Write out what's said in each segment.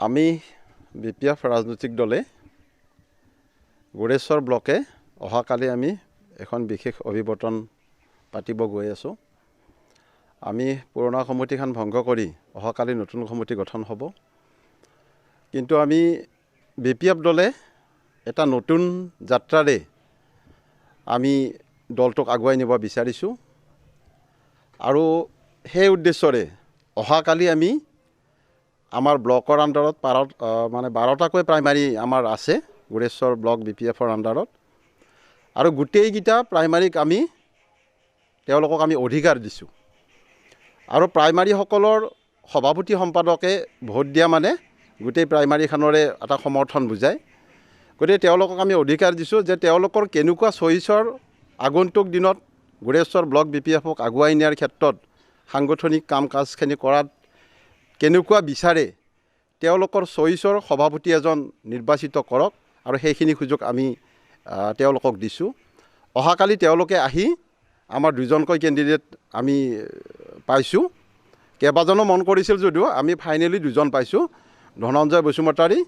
আমি বিপিএফ ৰাজনৈতিক দলে গোৰেশ্বৰ ব্লকে অহাকালি আমি এখন বিশেষ অভিৱৰ্তন পাতিব গৈ আছোঁ। আমি পুৰণা সমিতিখন ভংগ কৰি অহাকালি নতুন সমিতি গঠন হ'ব। কিন্তু আমি বিপিএফ দলে এটা নতুন যাত্ৰাৰে আমি দলটোক আগুৱাই নিব বিচাৰিছোঁ আৰু সেই উদ্দেশ্যৰে অহাকালি আমি আমাৰ ব্লকৰ আণ্ডাৰত 12টাকৈ প্ৰাইমাৰী আমাৰ আছে গোৰেশ্বৰ ব্লক বিপিএফৰ আণ্ডাৰত আৰু গোটেইকেইটা প্ৰাইমাৰীক আমি তেওঁলোকক আমি অধিকাৰ দিছোঁ আৰু প্ৰাইমাৰীসকলৰ সভাপতি সম্পাদকে ভোট দিয়া মানে গোটেই প্ৰাইমাৰীখনৰে এটা সমৰ্থন বুজায়। গতিকে তেওঁলোকক আমি অধিকাৰ দিছোঁ যে তেওঁলোকৰ কেনেকুৱা চইচৰ আগন্তুক দিনত গোৰেশ্বৰ ব্লক বিপিএফক আগুৱাই নিয়াৰ ক্ষেত্ৰত সাংগঠনিক কাম কাজখিনি কৰাত কেনেকুৱা বিচাৰে তেওঁলোকৰ চইচৰ সভাপতি এজন নিৰ্বাচিত কৰক আৰু সেইখিনি সুযোগ আমি তেওঁলোকক দিছোঁ। অহাকালি তেওঁলোকে আহি আমাৰ দুজনকৈ কেণ্ডিডেট আমি পাইছোঁ। কেইবাজনো মন কৰিছিল যদিও আমি ফাইনেলি দুজন পাইছোঁ। ধনঞ্জয় বসুমতাৰী,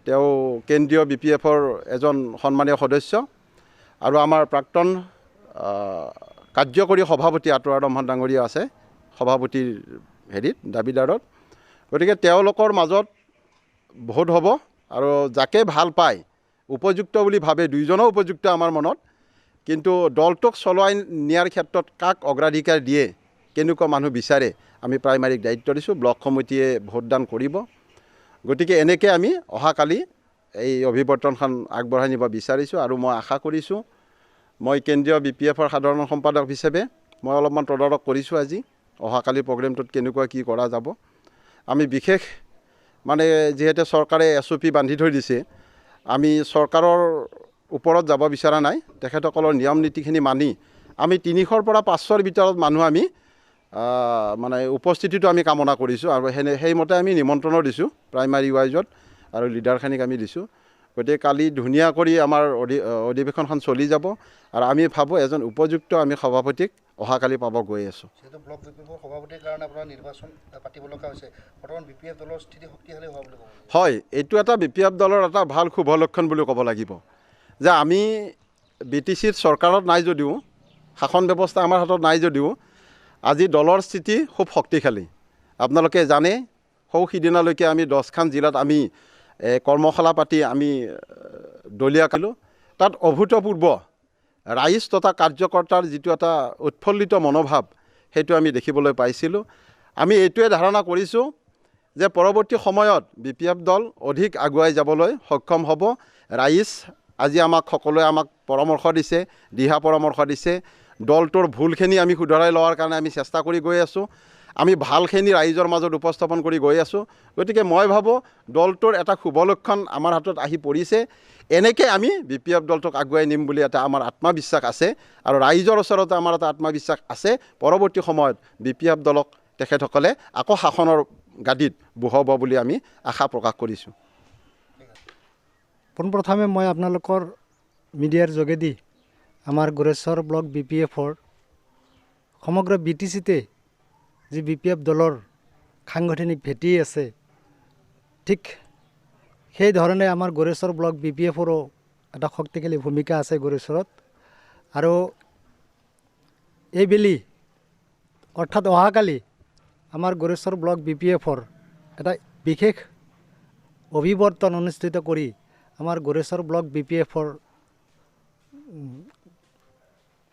তেওঁ কেন্দ্ৰীয় বিপিএফৰ এজন সন্মানীয় সদস্য আৰু আমাৰ প্ৰাক্তন কাৰ্যকৰী সভাপতি আতৰা ৰহমান ডাঙৰীয়া আছে সভাপতিৰ দাবীদাৰত। গতিকে তেওঁলোকৰ মাজত ভোট হ'ব আৰু যাকে ভাল পায় উপযুক্ত বুলি ভাবে দুইজনো উপযুক্ত আমাৰ মনত, কিন্তু দলটোক চলাই নিয়াৰ ক্ষেত্ৰত কাক অগ্ৰাধিকাৰ দিয়ে কেনেকুৱা মানুহ বিচাৰে আমি প্ৰাইমাৰীক দায়িত্ব দিছোঁ। ব্লক সমিতিয়ে ভোটদান কৰিব। গতিকে এনেকৈ আমি অহাকালি এই অভিৱৰ্তনখন আগবঢ়াই নিব বিচাৰিছোঁ আৰু মই আশা কৰিছোঁ মই কেন্দ্ৰীয় বিপিএফৰ সাধাৰণ সম্পাদক হিচাপে মই অলপমান তদাৰক কৰিছোঁ আজি অহাকালি প্ৰগ্ৰেমটোত কেনেকুৱা কি কৰা যাব। আমি বিশেষ যিহেতু চৰকাৰে SOP বান্ধি থৈ দিছে, আমি চৰকাৰৰ ওপৰত যাব বিচৰা নাই। তেখেতসকলৰ নিয়ম নীতিখিনি মানি আমি 300ৰ পৰা 500ৰ ভিতৰত মানুহ আমি উপস্থিতিটো আমি কামনা কৰিছোঁ আৰু সেইমতে আমি নিমন্ত্ৰণো দিছোঁ প্ৰাইমাৰী ৱাইজত আৰু লিডাৰখিনিক আমি দিছোঁ। গতিকে কালি ধুনীয়া কৰি আমাৰ অধিৱেশনখন চলি যাব আৰু আমি ভাবোঁ এজন উপযুক্ত আমি সভাপতিক অহাকালি পাব গৈ আছোঁ। ব্লক বিপিএফৰ সভাপতিৰ কাৰণে আপোনাৰ নিৰ্বাচন পাতিব লগা হৈছে, বৰ্তমান বিপিএফ দলৰ স্থিতি শক্তিশালী হোৱা বুলি ক'ব লাগিব। হয়, এইটো এটা বিপিএফ দলৰ এটা ভাল শুভ লক্ষণ বুলি ক'ব লাগিব যে আমি BTCত চৰকাৰত নাই যদিও, শাসন ব্যৱস্থা আমাৰ হাতত নাই যদিও আজি দলৰ স্থিতি খুব শক্তিশালী। আপোনালোকে জানে সিদিনালৈকে আমি 10খন জিলাত আমি কৰ্মশালা পাতি আমি দলীয় কালোঁ। তাত অভূতপূৰ্ব ৰাইজ তথা কাৰ্যকৰ্তাৰ যিটো এটা উৎফুল্লিত মনোভাৱ সেইটো আমি দেখিবলৈ পাইছিলোঁ। আমি এইটোৱে ধাৰণা কৰিছোঁ যে পৰৱৰ্তী সময়ত বিপিএফ দল অধিক আগুৱাই যাবলৈ সক্ষম হ'ব। ৰাইজ আজি সকলোৱে আমাক পৰামৰ্শ দিছে, দিহা পৰামৰ্শ দিছে। দলটোৰ ভুলখিনি আমি শুধৰাই লোৱাৰ কাৰণে আমি চেষ্টা কৰি গৈ আছোঁ। আমি ভালখিনি ৰাইজৰ মাজত উপস্থাপন কৰি গৈ আছোঁ। গতিকে মই ভাবোঁ দলটোৰ এটা শুভ লক্ষণ আমাৰ হাতত আহি পৰিছে। এনেকৈ আমি বিপিএফ দলটোক আগুৱাই নিম বুলি এটা আমাৰ আত্মবিশ্বাস আছে আৰু ৰাইজৰ ওচৰতে আমাৰ এটা আত্মবিশ্বাস আছে। পৰৱৰ্তী সময়ত বিপিএফ দলক তেখেতসকলে আকৌ শাসনৰ গাদীত বহাব বুলি আমি আশা প্ৰকাশ কৰিছোঁ। পোনপ্ৰথমে মই আপোনালোকৰ মিডিয়াৰ যোগেদি আমাৰ গোৰেশ্বৰ ব্লক বিপিএফৰ সমগ্ৰ BTCতে যি বিপিএফ দলৰ সাংগঠনিক ভেটি আছে, ঠিক সেই ধৰণে আমাৰ গোৰেশ্বৰ ব্লক বিপিএফৰো এটা শক্তিশালী ভূমিকা আছে গোৰেশ্বৰত। আৰু এইবেলি অৰ্থাৎ অহাকালি আমাৰ গোৰেশ্বৰ ব্লক বিপিএফৰ এটা বিশেষ অভিৱৰ্তন অনুষ্ঠিত কৰি আমাৰ গোৰেশ্বৰ ব্লক বিপিএফৰ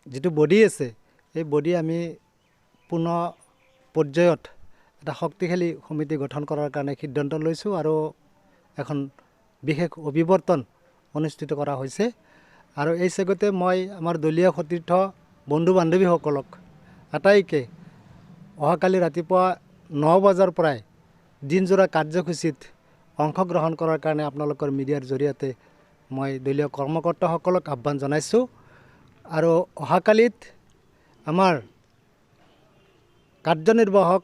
যিটো বডি আছে এই বডি আমি পুনৰ পৰ্যায়ত এটা শক্তিশালী সমিতি গঠন কৰাৰ কাৰণে সিদ্ধান্ত লৈছোঁ আৰু এখন বিশেষ অভিৱৰ্তন অনুষ্ঠিত কৰা হৈছে। আৰু এই চেগতে মই আমাৰ দলীয় সতীৰ্থ বন্ধু বান্ধৱীসকলক আটাইকে অহাকালি ৰাতিপুৱা 9 বজাৰ পৰাই দিনজোৰা কাৰ্যসূচীত অংশগ্ৰহণ কৰাৰ কাৰণে আপোনালোকৰ মিডিয়াৰ জৰিয়তে মই দলীয় কৰ্মকৰ্তাসকলক আহ্বান জনাইছোঁ। আৰু অহাকালিত আমাৰ কাৰ্যনিৰ্বাহক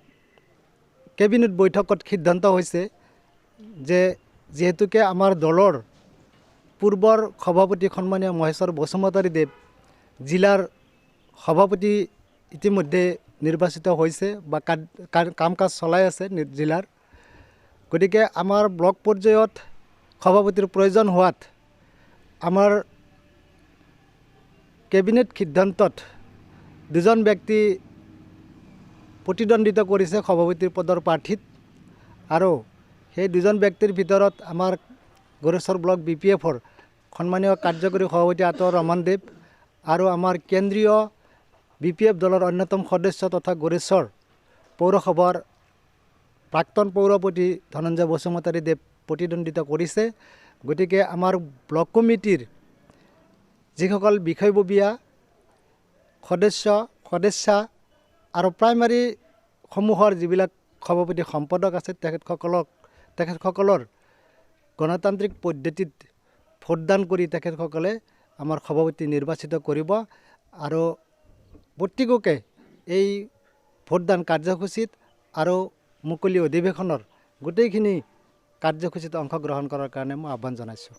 কেবিনেট বৈঠকত সিদ্ধান্ত হৈছে যে যিহেতুকে আমাৰ দলৰ পূৰ্বৰ সভাপতি সন্মানীয় মহেশ্বৰ বসুমতাৰীদেৱ জিলাৰ সভাপতি ইতিমধ্যে নিৰ্বাচিত হৈছে বা কাম কাজ চলাই আছে জিলাৰ, গতিকে আমাৰ ব্লক পৰ্যায়ত সভাপতিৰ প্ৰয়োজন হোৱাত আমাৰ কেবিনেট সিদ্ধান্তত দুজন ব্যক্তি প্ৰতিদ্বন্দ্বিতা কৰিছে সভাপতিৰ পদৰ প্ৰাৰ্থীত আৰু সেই দুজন ব্যক্তিৰ ভিতৰত আমাৰ গড়েশ্বৰ ব্লক BPFৰ সন্মানীয় কাৰ্যকৰী সভাপতি আতৰ ৰমানদেৱ আৰু আমাৰ কেন্দ্ৰীয় BPF দলৰ অন্যতম সদস্য তথা গড়েশ্বৰ পৌৰসভাৰ প্ৰাক্তন পৌৰপতি ধনঞ্জয় বসুমতাৰী দেৱ প্ৰতিদ্বন্দ্বিতা কৰিছে। গতিকে আমাৰ ব্লক কমিটিৰ যিসকল বিষয়ববীয়া সদস্যা আৰু প্ৰাইমাৰী সমূহৰ যিবিলাক সভাপতি সম্পাদক আছে তেখেতসকলৰ গণতান্ত্ৰিক পদ্ধতিত ভোটদান কৰি তেখেতসকলে আমাৰ সভাপতি নিৰ্বাচিত কৰিব আৰু প্ৰত্যেককে এই ভোটদান কাৰ্যসূচীত আৰু মুকলি অধিৱেশনৰ গোটেইখিনি কাৰ্যসূচীত অংশগ্ৰহণ কৰাৰ কাৰণে মই আহ্বান জনাইছোঁ।